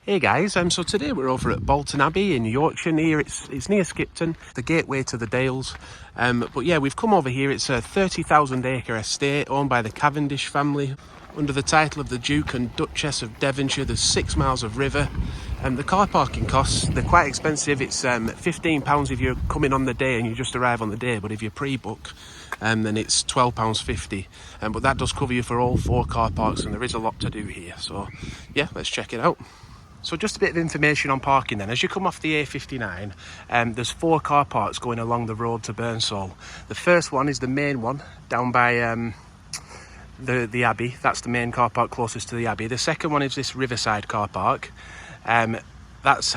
Hey guys, so today we're over at Bolton Abbey in Yorkshire. It's near Skipton, the gateway to the Dales. But yeah, we've come over here. It's a 30,000 acre estate owned by the Cavendish family under the title of the Duke and Duchess of Devonshire. There's 6 miles of river. The car parking costs, they're quite expensive. It's £15 if you're coming on the day and you just arrive on the day, but if you pre-book, then it's £12.50. But that does cover you for all 4 car parks, and there is a lot to do here. So yeah, let's check it out. So just a bit of information on parking then. As you come off the A59, there's 4 car parks going along the road to Burnsall. The first one is the main one down by the Abbey. That's the main car park closest to the Abbey. The second one is this Riverside Car Park. That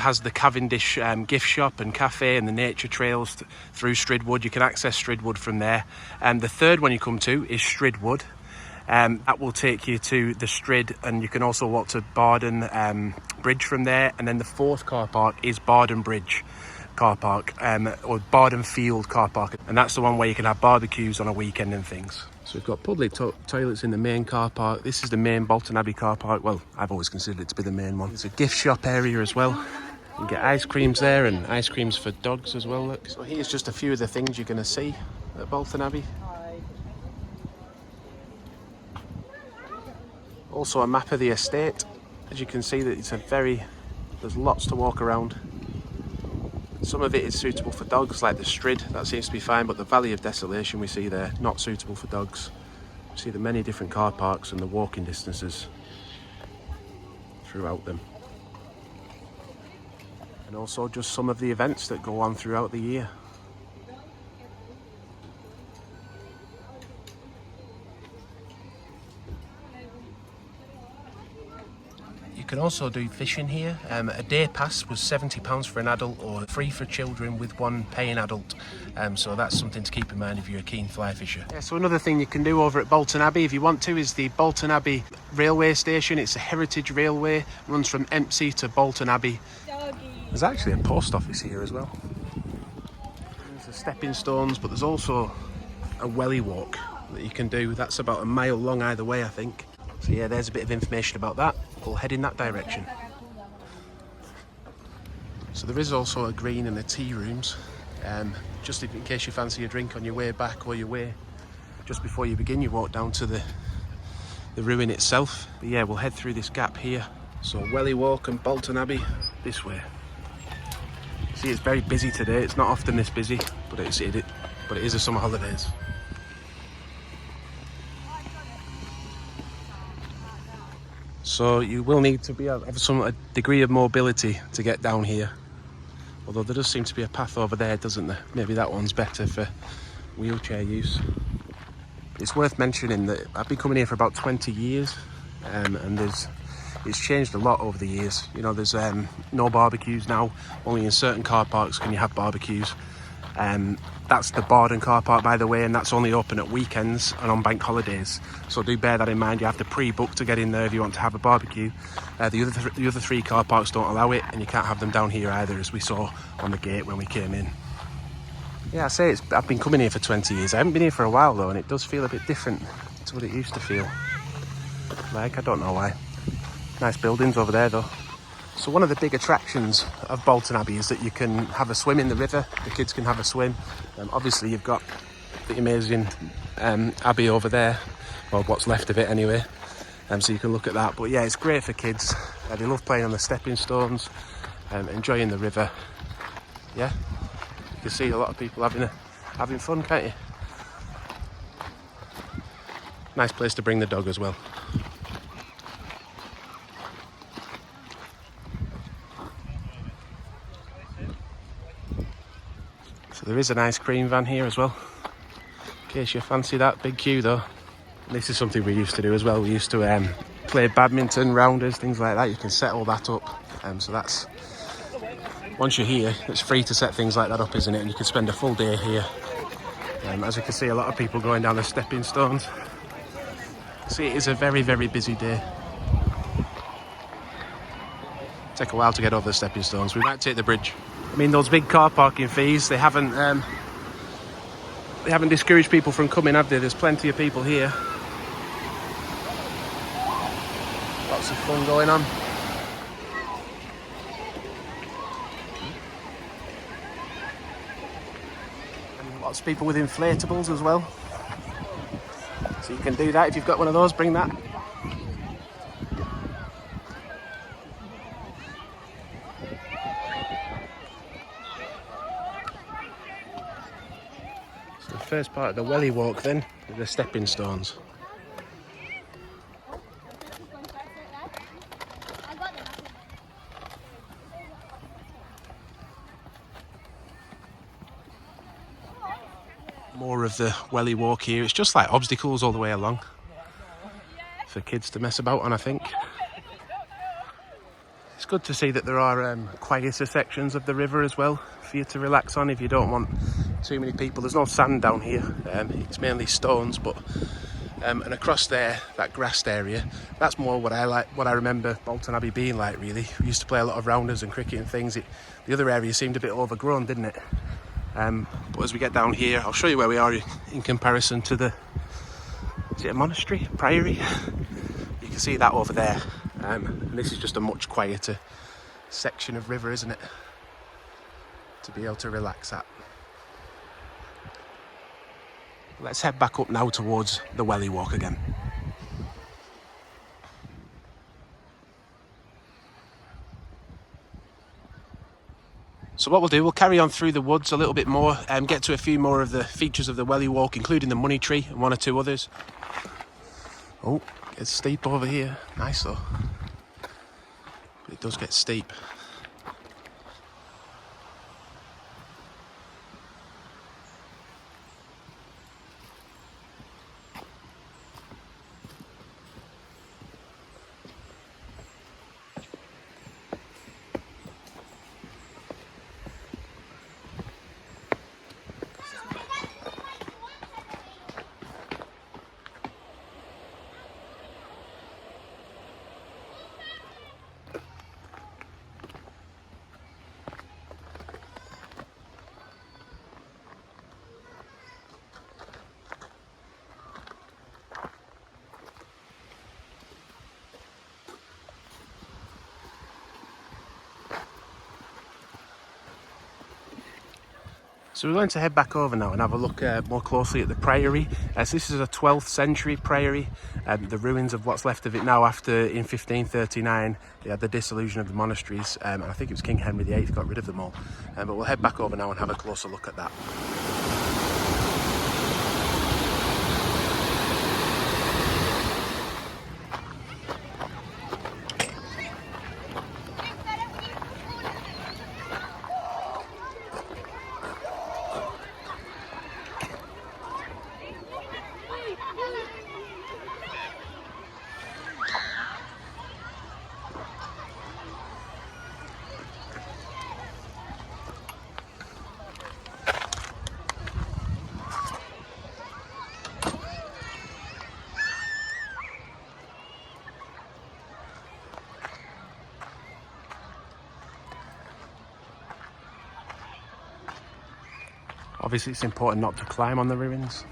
has the Cavendish gift shop and cafe and the nature trails through Strid Wood. You can access Strid Wood from there. The third one you come to is Strid Wood. That will take you to the Strid, and you can also walk to Barden Bridge from there. And then the 4th car park is Barden Bridge Car Park, or Barden Field Car Park. And that's the one where you can have barbecues on a weekend and things. So we've got public toilets in the main car park. This is the main Bolton Abbey Car Park. Well, I've always considered it to be the main one. There's a gift shop area as well. You can get ice creams there, and ice creams for dogs as well, look. So here's just a few of the things you're going to see at Bolton Abbey. Also a map of the estate. As you can see, that there's lots to walk around. Some of it is suitable for dogs, like the Strid, that seems to be fine, but the Valley of Desolation we see there, not suitable for dogs. You see the many different car parks and the walking distances throughout them. And also just some of the events that go on throughout the year. You can also do fishing here. A day pass was £70 for an adult, or free for children with one paying adult. So that's something to keep in mind if you're a keen fly fisher. Yeah, so another thing you can do over at Bolton Abbey if you want to is the Bolton Abbey railway station. It's a heritage railway, runs from Empsey to Bolton Abbey. There's actually a post office here as well. There's the stepping stones, but there's also a Welly Walk that you can do. That's about a mile long either way, I think. So yeah, there's a bit of information about that. We'll head in that direction. So there is also a green and a tea rooms, just in case you fancy a drink on your way back or your way. Just before you begin, you walk down to the ruin itself. But yeah, we'll head through this gap here. So Welly Walk and Bolton Abbey this way. See, it's very busy today. It's not often this busy, but it is a summer holidays. So you will need to have a degree of mobility to get down here. Although there does seem to be a path over there, doesn't there? Maybe that one's better for wheelchair use. It's worth mentioning that I've been coming here for about 20 years, and it's changed a lot over the years. You know, there's no barbecues now. Only in certain car parks can you have barbecues. That's the Barden car park, by the way, and that's only open at weekends and on bank holidays. So do bear that in mind. You have to pre-book to get in there if you want to have a barbecue. The other 3 car parks don't allow it, and you can't have them down here either, as we saw on the gate when we came in. Yeah, I say I've been coming here for 20 years. I haven't been here for a while though, and it does feel a bit different to what it used to feel like. I don't know why. Nice buildings over there though. So one of the big attractions of Bolton Abbey is that you can have a swim in the river. The kids can have a swim. Obviously you've got the amazing Abbey over there, or what's left of it anyway. So you can look at that. But yeah, it's great for kids. They love playing on the stepping stones, enjoying the river. Yeah, you can see a lot of people having fun, can't you? Nice place to bring the dog as well. So there is an ice cream van here as well, in case you fancy that. Big queue though. And this is something we used to do as well. We used to play badminton, rounders, things like that. You can set all that up. So that's, once you're here, it's free to set things like that up, isn't it? And you can spend a full day here. As you can see, a lot of people going down the stepping stones. See, it is a very, very busy day. Take a while to get over the stepping stones. We might take the bridge. I mean, those big car parking fees, they haven't discouraged people from coming, have they? There's plenty of people here. Lots of fun going on. Lots of people with inflatables as well. So you can do that if you've got one of those, bring that. So the first part of the Welly Walk then, the stepping stones. More of the Welly Walk here. It's just like obstacles all the way along for kids to mess about on, I think. It's good to see that there are quieter sections of the river as well for you to relax on if you don't want too many people. There's no sand down here, it's mainly stones, but and across there, that grassed area, that's more what I remember Bolton Abbey being like, really. We used to play a lot of rounders and cricket and things. The other area seemed a bit overgrown, didn't it? But as we get down here, I'll show you where we are in comparison to the, is it a monastery? Priory? You can see that over there. And this is just a much quieter section of river, isn't it? To be able to relax at. Let's head back up now towards the Welly Walk again. So what we'll do, we'll carry on through the woods a little bit more and get to a few more of the features of the Welly Walk, including the money tree and one or two others. Oh, it's steep over here. Nice though. But it does get steep. So we're going to head back over now and have a look more closely at the Priory. So this is a 12th century Priory, the ruins of what's left of it now after, in 1539, they had the dissolution of the monasteries, and I think it was King Henry VIII got rid of them all. But we'll head back over now and have a closer look at that. Obviously it's important not to climb on the ruins.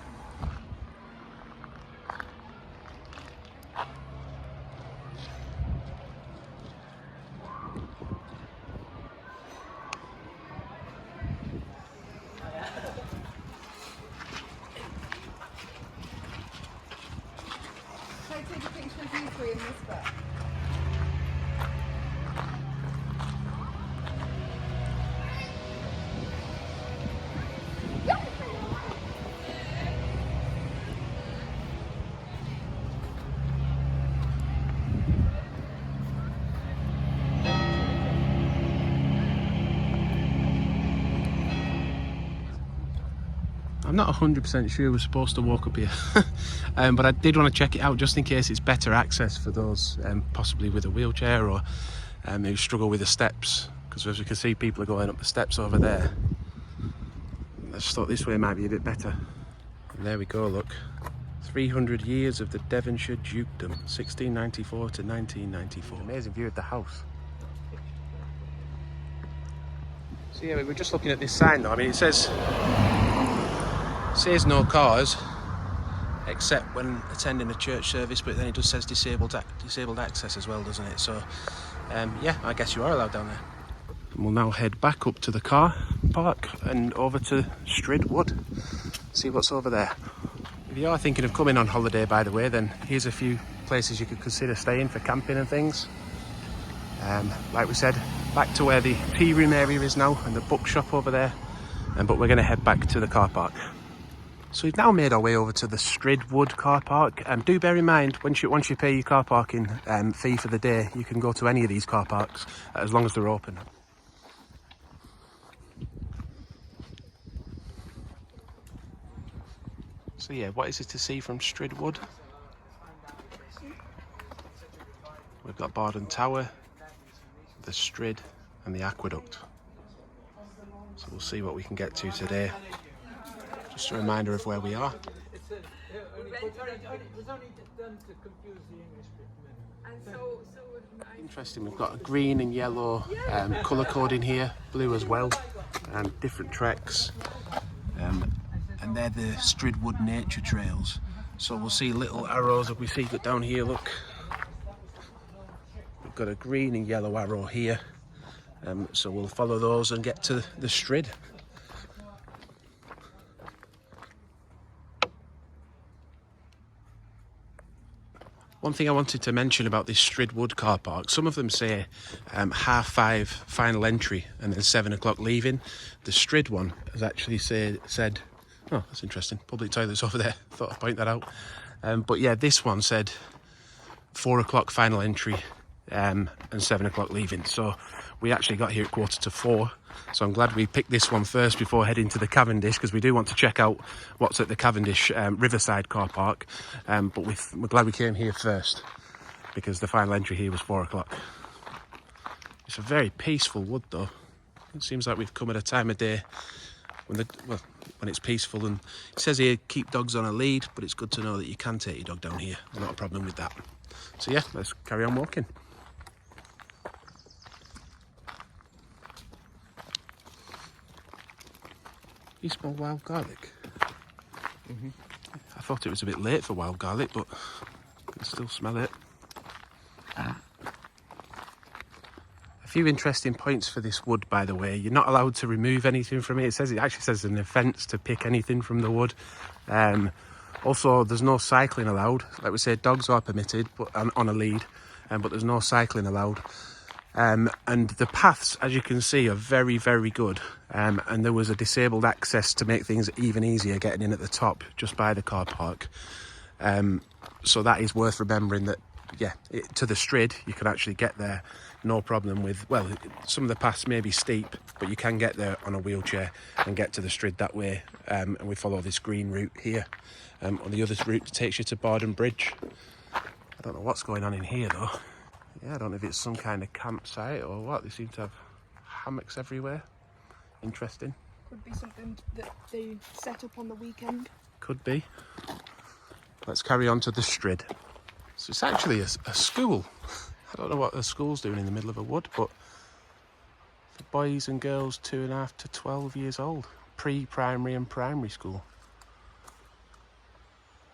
Can I take a picture of you three in this bit? I'm not 100% sure we're supposed to walk up here, but I did want to check it out just in case it's better access for those possibly with a wheelchair or who struggle with the steps, because as we can see people are going up the steps over there. I just thought this way might be a bit better. And there we go, look. 300 years of the Devonshire Dukedom, 1694 to 1994. Amazing view of the house. So yeah, we were just looking at this sign though. I mean, it says no cars except when attending a church service, but then it just says disabled access as well, doesn't it? So yeah, I guess you are allowed down there. And we'll now head back up to the car park and over to Strid Wood. See what's over there. If you are thinking of coming on holiday, by the way, then here's a few places you could consider staying for camping and things. Like we said, back to where the tea room area is now and the bookshop over there. But we're going to head back to the car park. So we've now made our way over to the Strid Wood car park. Do bear in mind, once you pay your car parking fee for the day, you can go to any of these car parks as long as they're open. So yeah, what is it to see from Strid Wood? We've got Barden Tower, the Strid and the aqueduct. So we'll see what we can get to today. Just a reminder of where we are. Interesting, we've got a green and yellow colour coding here, blue as well, and different treks. And they're the Strid Wood nature trails. So we'll see little arrows that we see down here, look. We've got a green and yellow arrow here. So we'll follow those and get to the Strid. One thing I wanted to mention about this Strid Wood car park, some of them say 5:30 final entry and then 7 o'clock leaving. The Strid one has actually said, oh, that's interesting, public toilets over there, thought I'd point that out. But yeah, this one said 4 o'clock final entry and 7 o'clock leaving. So we actually got here at 3:45. So I'm glad we picked this one first before heading to the Cavendish, because we do want to check out what's at the Cavendish Riverside Car Park. But we're glad we came here first because the final entry here was 4 o'clock. It's a very peaceful wood though. It seems like we've come at a time of day when it's peaceful, and it says here keep dogs on a lead, but it's good to know that you can take your dog down here. Not a problem with that. So yeah, let's carry on walking. You smell wild garlic? Mm-hmm. I thought it was a bit late for wild garlic, but I can still smell it. A few interesting points for this wood, by the way. You're not allowed to remove anything from it. It actually says an offence to pick anything from the wood. Also, there's no cycling allowed. Like we said, dogs are permitted, but on a lead, but there's no cycling allowed. And the paths, as you can see, are very, very good. And there was a disabled access to make things even easier getting in at the top, just by the car park. So that is worth remembering that, yeah, to the Strid, you can actually get there, no problem with, well, some of the paths may be steep, but you can get there on a wheelchair and get to the Strid that way. And we follow this green route here. On the other route takes you to Barden Bridge. I don't know what's going on in here though. Yeah, I don't know if it's some kind of campsite or what. They seem to have hammocks everywhere. Interesting. Could be something that they set up on the weekend. Could be. Let's carry on to the Strid. So it's actually a school. I don't know what the school's doing in the middle of a wood, but for boys and girls 2.5 to 12 years old. Pre-primary and primary school.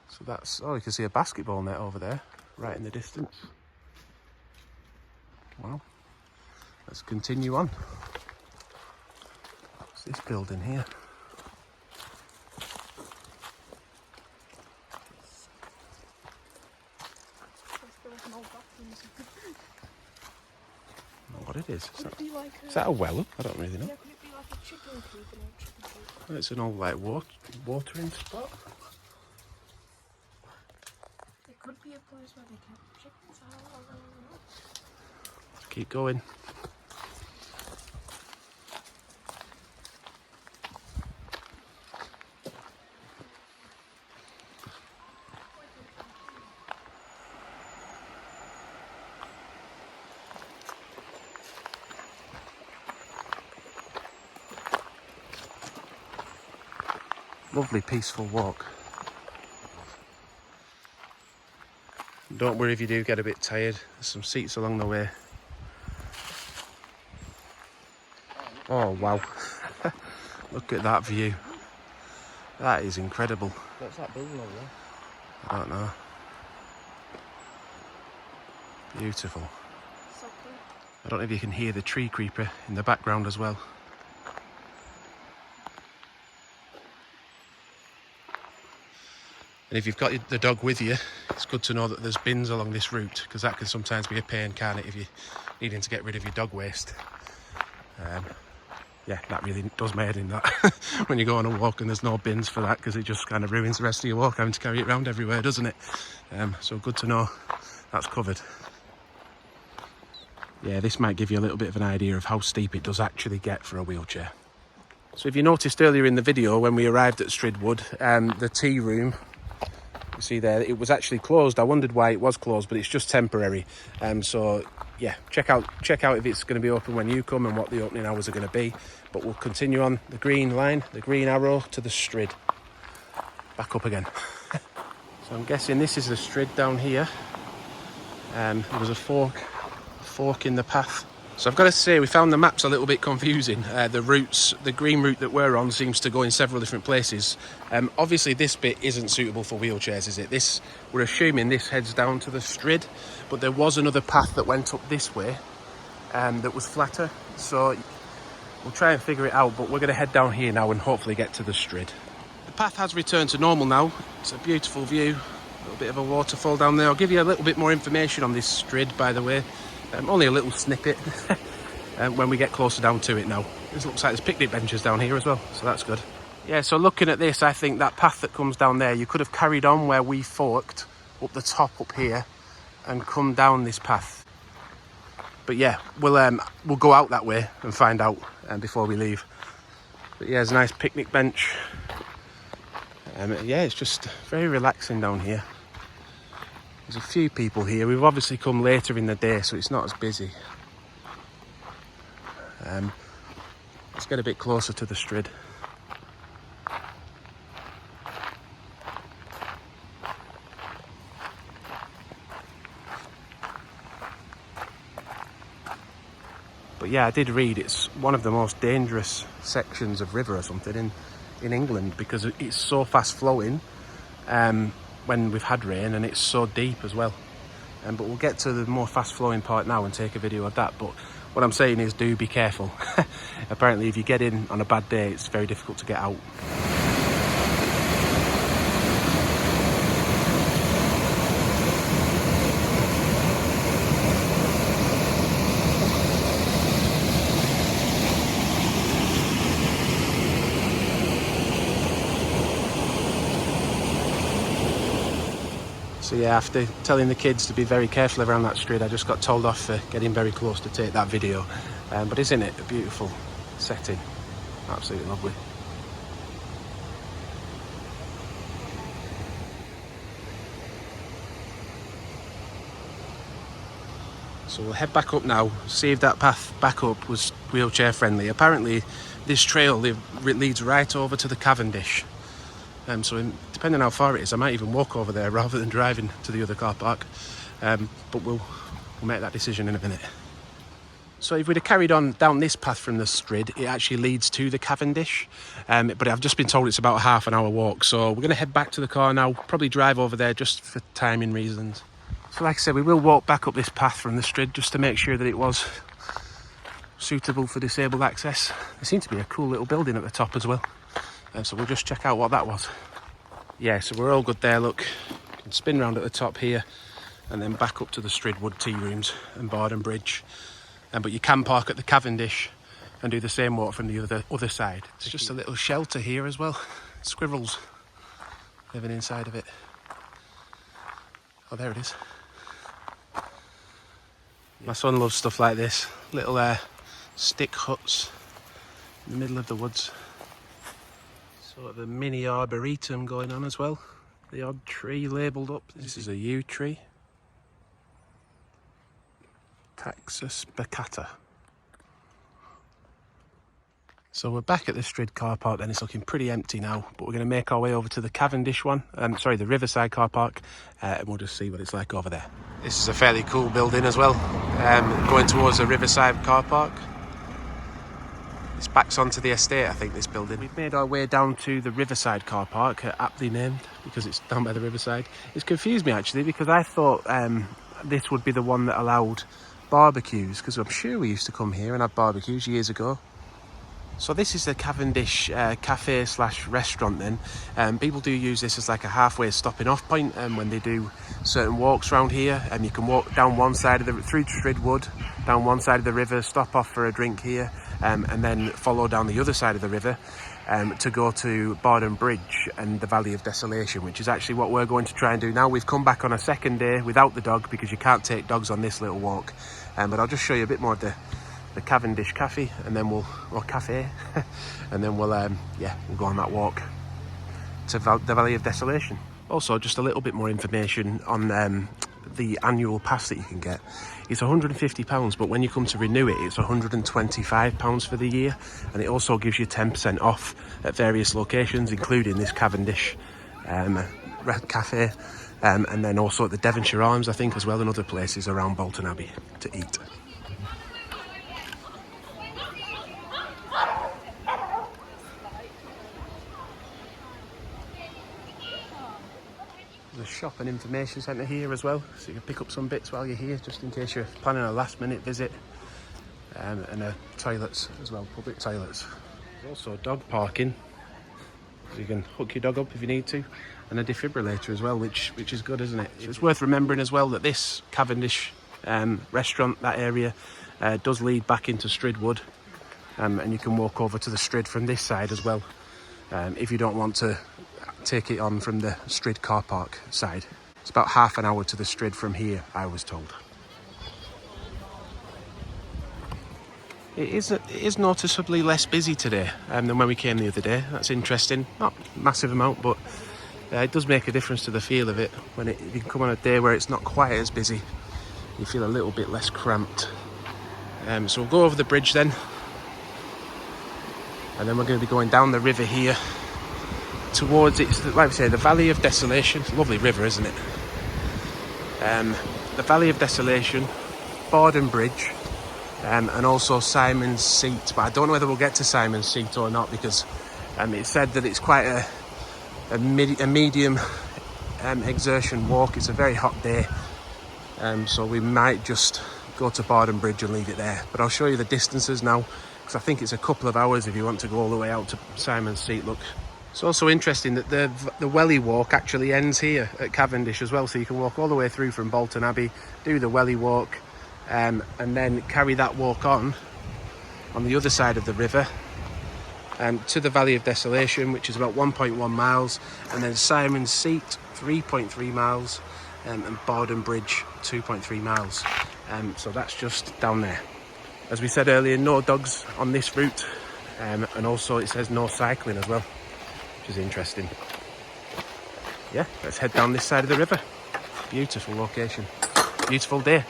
So that's, oh, you can see a basketball net over there, right in the distance. Well, let's continue on. What's this building here? What it is? Is that a well? I don't really know. Yeah, could it be like a chicken coop and a chicken coop? It's an old like watering spot. It could be a place where they keep chickens. I don't know. Let's keep going. Lovely peaceful walk. Don't worry if you do get a bit tired, there's some seats along the way. Oh wow, look at that view. That is incredible. What's that building over there? I don't know. Beautiful. So cool. I don't know if you can hear the tree creeper in the background as well. And if you've got the dog with you, it's good to know that there's bins along this route, because that can sometimes be a pain, can't it, if you're needing to get rid of your dog waste. Yeah, that really does my head in, that. When you go on a walk and there's no bins for that, because it just kind of ruins the rest of your walk, having to carry it around everywhere, doesn't it? So good to know that's covered. Yeah, this might give you a little bit of an idea of how steep it does actually get for a wheelchair. So if you noticed earlier in the video when we arrived at Strid Wood, the tea room, you see there, it was actually closed. I wondered why it was closed, but it's just temporary. So yeah, check out if it's going to be open when you come and what the opening hours are going to be. But we'll continue on the green line, the green arrow to the Strid. Back up again. So I'm guessing this is the Strid down here. There was a fork in the path. So I've got to say, we found the maps a little bit confusing. The green route that we're on seems to go in several different places. Obviously this bit isn't suitable for wheelchairs, is it? We're assuming this heads down to the Strid, but there was another path that went up this way that was flatter. So we'll try and figure it out, but we're going to head down here now and hopefully get to the Strid. The path has returned to normal now. It's a beautiful view. A little bit of a waterfall down there. I'll give you a little bit more information on this Strid, by the way. Only a little snippet when we get closer down to it now. It looks like there's picnic benches down here as well, so that's good. Yeah, so looking at this, I think that path that comes down there, you could have carried on where we forked up the top up here and come down this path. But yeah, we'll go out that way and find out before we leave. But yeah, there's a nice picnic bench. Yeah, it's just very relaxing down here. There's a few people here. We've obviously come later in the day, so it's not as busy. Let's get a bit closer to the Strid. But yeah, I did read it's one of the most dangerous sections of river or something in England, because it's so fast flowing when we've had rain, and it's so deep as well. But we'll get to the more fast flowing part now and take a video of that. But what I'm saying is, do be careful. Apparently if you get in on a bad day, it's very difficult to get out. So yeah, after telling the kids to be very careful around that Strid, I just got told off for getting very close to take that video. But isn't it a beautiful setting? Absolutely lovely. So we'll head back up now, see if that path back up was wheelchair friendly. Apparently this trail leads right over to the Cavendish. So depending on how far it is, I might even walk over there rather than driving to the other car park. But we'll make that decision in a minute. So if we'd have carried on down this path from the Strid, it actually leads to the Cavendish. But I've just been told it's about a half an hour walk. So we're going to head back to the car now, probably drive over there just for timing reasons. So like I said, we will walk back up this path from the Strid just to make sure that it was suitable for disabled access. There seemed to be a cool little building at the top as well. So we'll just check out what that was. Yeah, so we're all good there, look. You can spin round at the top here and then back up to the Strid Wood tea rooms and Barden Bridge. But you can park at the Cavendish and do the same walk from the other side. It's just a little shelter here as well. Squirrels living inside of it. Oh, there it is. My son loves stuff like this. Little stick huts in the middle of the woods. Sort of a mini arboretum going on as well. The odd tree labelled up. This is a yew tree. Taxus baccata. So we're back at the Strid Car Park then. It's looking pretty empty now, but we're going to make our way over to the Cavendish one. The Riverside Car Park, and we'll just see what it's like over there. This is a fairly cool building as well, going towards the Riverside Car Park. It's backs onto the estate, I think, this building. We've made our way down to the Riverside Car Park, aptly named because it's down by the riverside. It's confused me actually, because I thought this would be the one that allowed barbecues, because I'm sure we used to come here and have barbecues years ago. So this is the Cavendish cafe slash restaurant then. People do use this as like a halfway stopping off point when they do certain walks around here. You can walk down one side of through Strid Wood, down one side of the river, stop off for a drink here, and then follow down the other side of the river to go to Barden Bridge and the Valley of Desolation, which is actually what we're going to try and do now. We've come back on a second day without the dog because you can't take dogs on this little walk. But I'll just show you a bit more of the Cavendish cafe, and then we'll and then we'll go on that walk to the Valley of Desolation. Also, just a little bit more information on the annual pass that you can get. It's £150, but when you come to renew it, it's £125 for the year, and it also gives you 10% off at various locations, including this Cavendish cafe, and then also at the Devonshire Arms, I think, as well, and other places around Bolton Abbey to eat. There's a shop and information centre here as well, so you can pick up some bits while you're here, just in case you're planning a last minute visit. And toilets as well, public toilets. There's also dog parking, so you can hook your dog up if you need to, and a defibrillator as well, which is good, isn't it? It's worth remembering as well that this Cavendish restaurant, that area, does lead back into Strid Wood, and you can walk over to the Strid from this side as well, if you don't want to take it on from the Strid Car Park side. It's about half an hour to the Strid from here, I was told. It is noticeably less busy today than when we came the other day. That's interesting. Not a massive amount, but it does make a difference to the feel of it. When you can come on a day where it's not quite as busy, you feel a little bit less cramped. So we'll go over the bridge then, and then we're going to be going down the river here towards, it's like we say, the Valley of Desolation. It's a lovely river, isn't it? The Valley of Desolation, Barden Bridge, and also Simon's Seat. But I don't know whether we'll get to Simon's Seat or not, because it said that it's quite a medium exertion walk. It's a very hot day, so we might just go to Barden Bridge and leave it there. But I'll show you the distances now, because I think it's a couple of hours if you want to go all the way out to Simon's Seat. Look. It's also interesting that the Welly Walk actually ends here at Cavendish as well, so you can walk all the way through from Bolton Abbey, do the Welly Walk, and then carry that walk on the other side of the river to the Valley of Desolation, which is about 1.1 miles, and then Simon's Seat, 3.3 miles, and Barden Bridge, 2.3 miles. So that's just down there. As we said earlier, no dogs on this route, and also it says no cycling as well, which is interesting. Yeah, let's head down this side of the river. Beautiful location, beautiful day.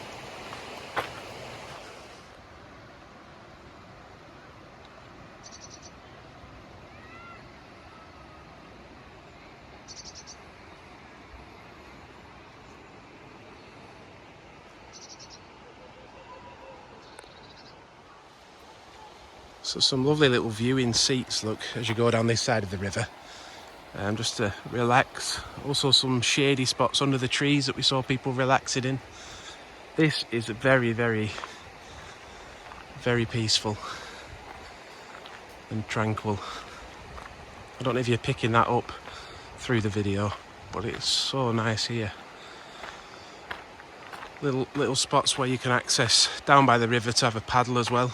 So some lovely little viewing seats, look, as you go down this side of the river, just to relax. Also some shady spots under the trees that we saw people relaxing in. This is very, very, very peaceful and tranquil. I don't know if you're picking that up through the video, but it's so nice here. Little spots where you can access down by the river to have a paddle as well.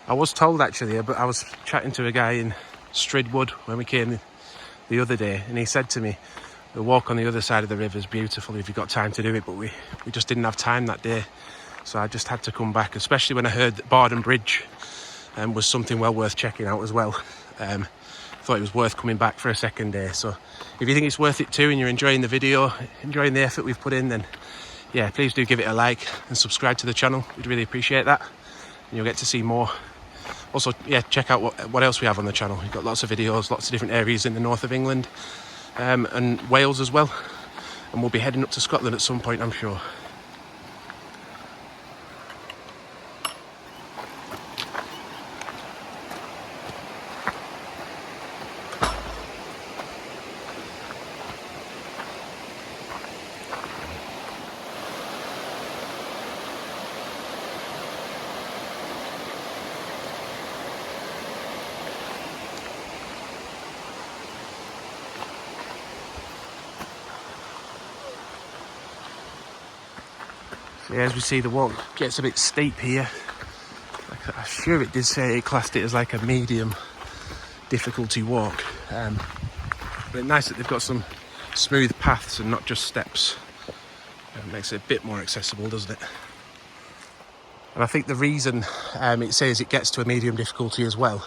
I was told actually, but I was chatting to a guy in Strid Wood when we came the other day, and he said to me, the walk on the other side of the river is beautiful if you've got time to do it, but we just didn't have time that day, so I just had to come back, especially when I heard that Barden Bridge was something well worth checking out as well. Thought it was worth coming back for a second day. So if you think it's worth it too and you're enjoying the video, enjoying the effort we've put in, then yeah, please do give it a like and subscribe to the channel. We'd really appreciate that, and you'll get to see more. Also, yeah, check out what else we have on the channel. We've got lots of videos, lots of different areas in the north of England, and Wales as well. And we'll be heading up to Scotland at some point, I'm sure. Yeah, as we see, the walk gets a bit steep here. I'm sure it did say it classed it as like a medium difficulty walk. But it's nice that they've got some smooth paths and not just steps. It makes it a bit more accessible, doesn't it? And I think the reason it says it gets to a medium difficulty as well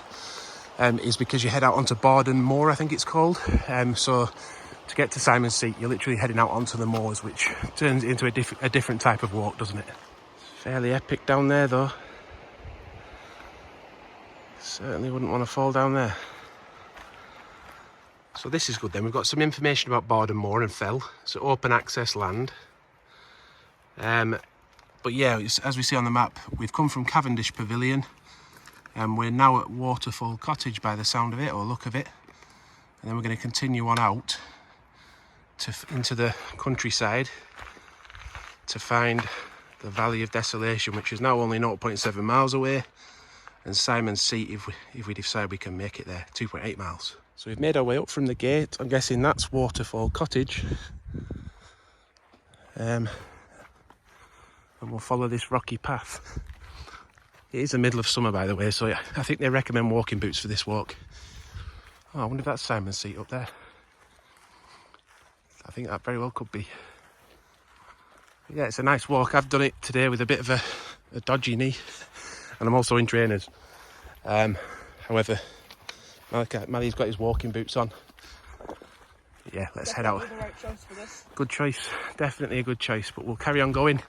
is because you head out onto Barden Moor, I think it's called. So to get to Simon's Seat, you're literally heading out onto the moors, which turns into a different type of walk, doesn't it? Fairly epic down there, though. Certainly wouldn't want to fall down there. So this is good then. We've got some information about Barden Moor and Fell. So open access land. But yeah, as we see on the map, we've come from Cavendish Pavillion and we're now at Waterfall Cottage by the sound of it, or look of it. And then we're going to continue on out into the countryside to find the Valley of Desolation, which is now only 0.7 miles away, and Simon's Seat, if we decide we can make it there, 2.8 miles. So we've made our way up from the gate. I'm guessing that's Waterfall Cottage. And we'll follow this rocky path. It is the middle of summer, by the way, so I think they recommend walking boots for this walk. Oh, I wonder if that's Simon's Seat up there. I think that very well could be. Yeah, it's a nice walk. I've done it today with a bit of a dodgy knee, and I'm also in trainers. However, Mally's got his walking boots on. Yeah, let's head out. The right choice for this. Good choice, definitely a good choice, but we'll carry on going.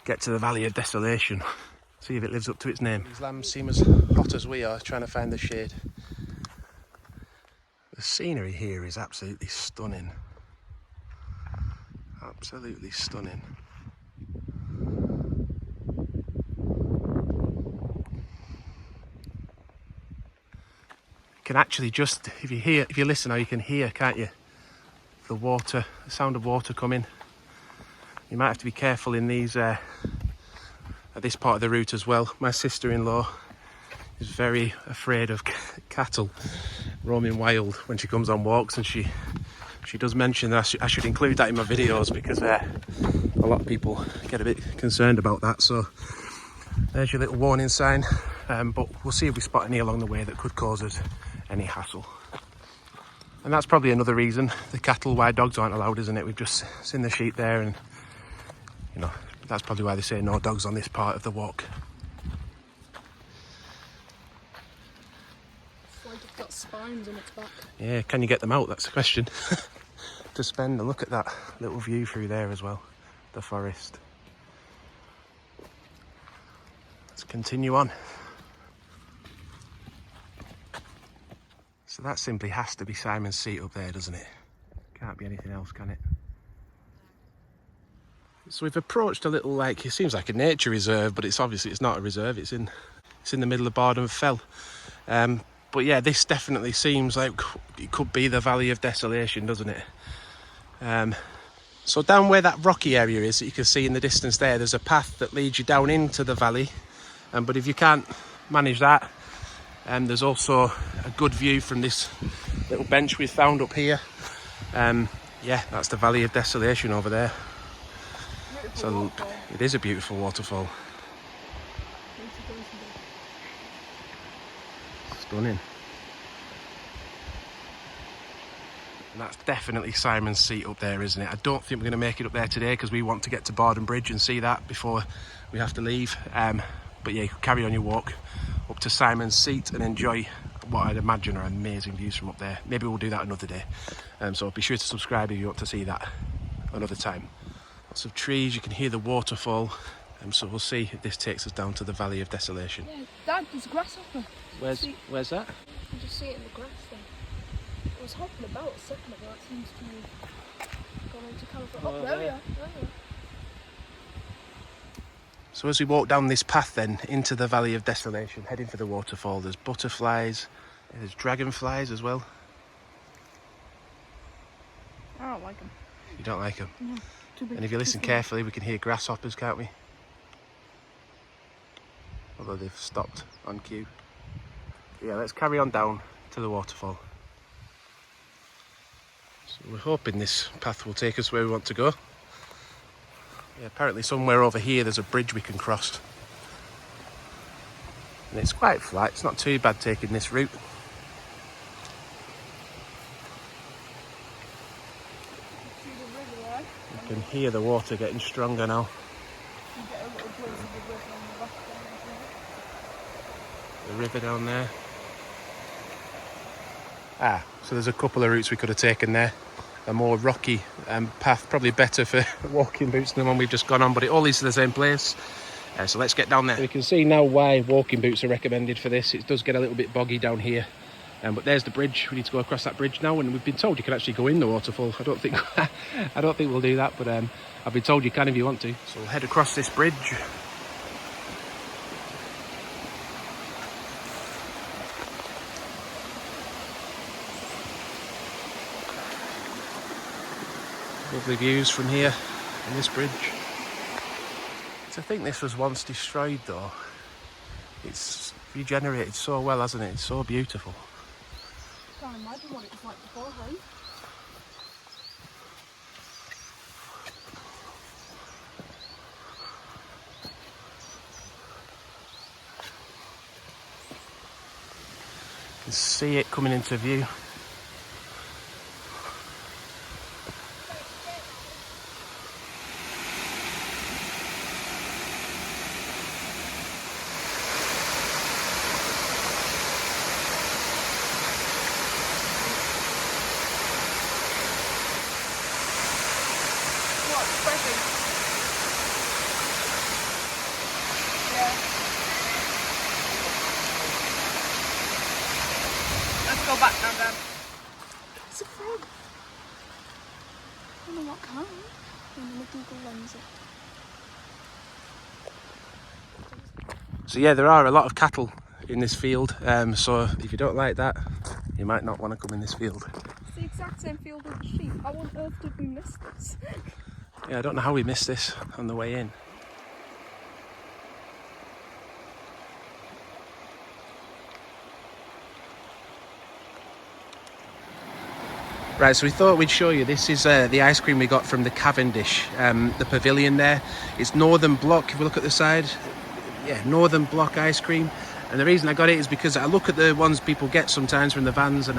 Get to the Valley of Desolation, see if it lives up to its name. These lambs seem as hot as we are, trying to find the shade. The scenery here is absolutely stunning. Absolutely stunning. You can actually just, if you listen now, you can hear, can't you? The water, the sound of water coming. You might have to be careful in these at this part of the route as well. My sister-in-law is very afraid of cattle roaming wild when she comes on walks, and she does mention that I should include that in my videos, because a lot of people get a bit concerned about that. So there's your little warning sign, but we'll see if we spot any along the way that could cause us any hassle. And that's probably another reason the cattle, why dogs aren't allowed, isn't it? We've just seen the sheep there, and you know, that's probably why they say no dogs on this part of the walk. It's like it's got spines on its back. Yeah, can you get them out? That's the question. To spend, and look at that little view through there as well, the forest. Let's continue on. So that simply has to be Simon's Seat up there, doesn't it? Can't be anything else, can it? So we've approached a little, like, it seems like a nature reserve, but it's not a reserve. It's in the middle of Barden Fell. But yeah, this definitely seems like it could be the Valley of Desolation, doesn't it? So down where that rocky area is that you can see in the distance there's a path that leads you down into the valley. But if you can't manage that, there's also a good view from this little bench we've found up here. Yeah, that's the Valley of Desolation over there. So Waterfall. it is a beautiful waterfall. Stunning. And that's definitely Simon's Seat up there, isn't it? I don't think we're going to make it up there today because we want to get to Barden Bridge and see that before we have to leave. But yeah, you can carry on your walk up to Simon's Seat and enjoy what I'd imagine are amazing views from up there. Maybe we'll do that another day. So be sure to subscribe if you want to see that another time. Lots of trees, you can hear the waterfall. So we'll see if this takes us down to the Valley of Desolation. Yeah, Dad, there's a grasshopper. Where's that? You just see it in the grass there. It was hopping about a second ago. It seems to have gone into caliber. Oh, there we are. So as we walk down this path then into the Valley of Desolation, heading for the waterfall, there's butterflies, there's dragonflies as well. I don't like them. You don't like them? No. And if you listen carefully, we can hear grasshoppers, can't we? Although they've stopped on cue. Yeah, let's carry on down to the waterfall. So we're hoping this path will take us where we want to go. Yeah, apparently somewhere over here there's a bridge we can cross. And it's quite flat, it's not too bad taking this route. See the river there? You can hear the water getting stronger now. You get a little glimpse of the river on the left there. The river down there. Ah, so there's a couple of routes we could have taken there. A more rocky path, probably better for walking boots than the one we've just gone on, but it all leads to the same place. So let's get down there. We can see now why walking boots are recommended for this. It does get a little bit boggy down here. But there's the bridge. We need to go across that bridge now, and we've been told you can actually go in the waterfall. I don't think we'll do that, but I've been told you can if you want to. So we'll head across this bridge. Lovely views from here on this bridge. I think this was once destroyed though. It's regenerated so well, hasn't it? It's so beautiful. I can't imagine what it was like beforehand. You can see it coming into view. Let's go back now, Dad. It's a frog. I don't know what kind. I'm going to Google lens it. So yeah, there are a lot of cattle in this field, so if you don't like that, you might not want to come in this field. It's the exact same field with the sheep. How on earth did we miss this? Yeah, I don't know how we missed this on the way in. Right, so we thought we'd show you, this is the ice cream we got from the Cavendish, the pavilion there. It's Northern Block, if we look at the side. Yeah, Northern Block ice cream. And the reason I got it is because I look at the ones people get sometimes from the vans, and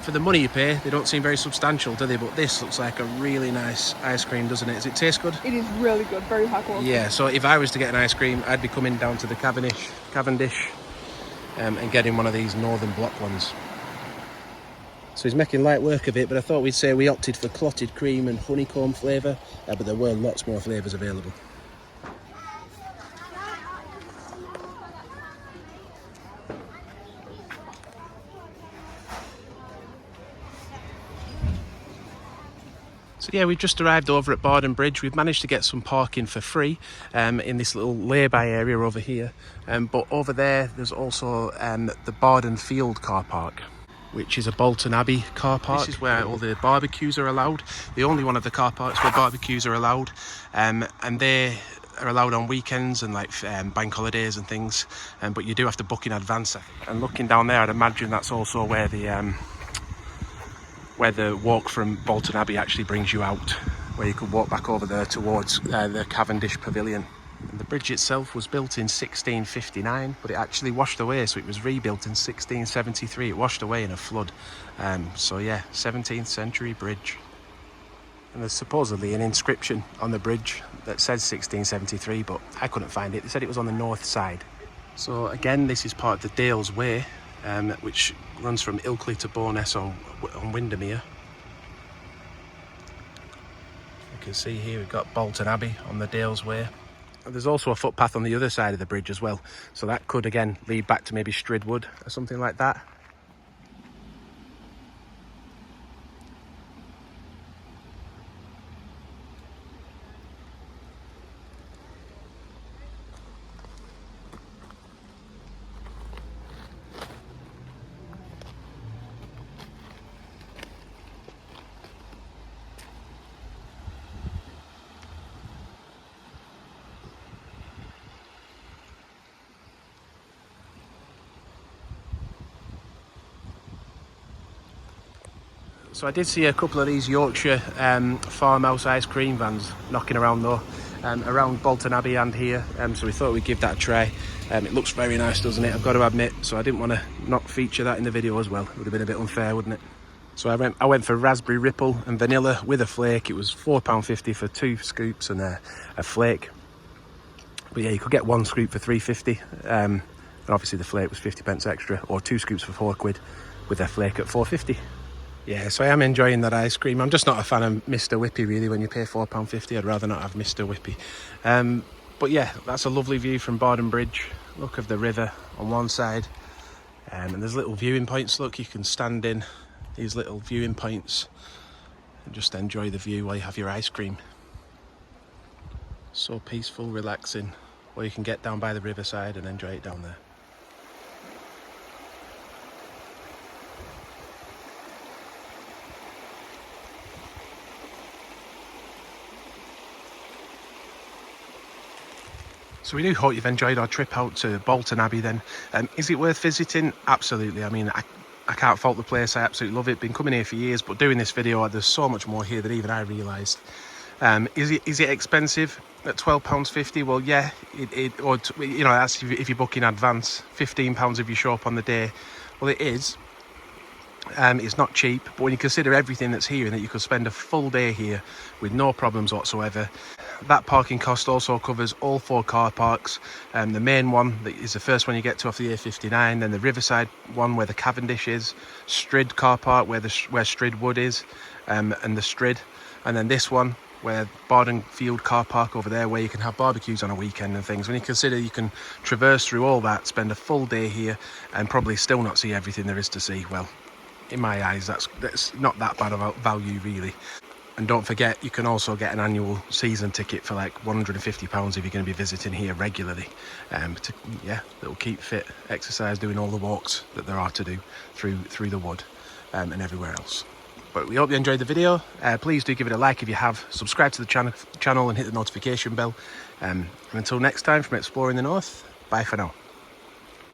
for the money you pay, they don't seem very substantial, do they? But this looks like a really nice ice cream, doesn't it? Does it taste good? It is really good, very high quality. Yeah, so if I was to get an ice cream, I'd be coming down to the Cavendish and getting one of these Northern Block ones. So he's making light work of it, but I thought we'd say we opted for clotted cream and honeycomb flavour, but there were lots more flavours available. So yeah, we've just arrived over at Barden Bridge. We've managed to get some parking for free in this little lay-by area over here. But over there, there's also the Barden Field Car Park, which is a Bolton Abbey car park. This is where all the barbecues are allowed. The only one of the car parks where barbecues are allowed. And they are allowed on weekends and like bank holidays and things. But you do have to book in advance. And looking down there, I'd imagine that's also where the walk from Bolton Abbey actually brings you out, where you could walk back over there towards the Cavendish Pavillion. And the bridge itself was built in 1659, but it actually washed away, so it was rebuilt in 1673. It washed away in a flood. So yeah, 17th century bridge. And there's supposedly an inscription on the bridge that says 1673, but I couldn't find it. They said it was on the north side. So again, this is part of the Dales Way, which runs from Ilkley to Bowness on Windermere. You can see here we've got Bolton Abbey on the Dales Way. And there's also a footpath on the other side of the bridge as well, so that could again lead back to maybe Strid Wood or something like that. So I did see a couple of these Yorkshire Farmhouse ice cream vans knocking around though. around Bolton Abbey and here, so we thought we'd give that a try. It looks very nice, doesn't it? I've got to admit, so I didn't want to not feature that in the video as well. It would have been a bit unfair, wouldn't it? So I went for raspberry ripple and vanilla with a flake. It was £4.50 for 2 scoops and a flake. But yeah, you could get 1 scoop for £3.50, and obviously the flake was 50p extra, or 2 scoops for £4 with a flake at £4.50. Yeah, so I am enjoying that ice cream. I'm just not a fan of Mr. Whippy, really. When you pay £4.50, I'd rather not have Mr. Whippy. But yeah, that's a lovely view from Barden Bridge. Look of the river on one side. And there's little viewing points. Look, you can stand in these little viewing points and just enjoy the view while you have your ice cream. So peaceful, relaxing. Or you can get down by the riverside and enjoy it down there. So we do hope you've enjoyed our trip out to Bolton Abbey then. Is it worth visiting? Absolutely. I mean, I can't fault the place. I absolutely love it. Been coming here for years, but doing this video, there's so much more here than even I realised. Is it expensive at £12.50? Well, yeah, that's if you book in advance. £15 if you show up on the day. Well, it is. It's not cheap, but when you consider everything that's here and that you could spend a full day here with no problems whatsoever. That parking cost also covers all 4 car parks. The main one that is the first one you get to off the A59, then the Riverside one where the Cavendish is, Strid Car Park where Strid Wood is, and the Strid, and then this one where Barden Field Car Park over there, where you can have barbecues on a weekend and things. When you consider you can traverse through all that, spend a full day here and probably still not see everything there is to see, well, in my eyes that's not that bad of a value really. And don't forget, you can also get an annual season ticket for like £150 if you're going to be visiting here regularly. It'll keep fit, exercise, doing all the walks that there are to do through the wood and everywhere else. But we hope you enjoyed the video. Please do give it a like if you have. Subscribe to the channel and hit the notification bell. And until next time from Exploring the North, bye for now.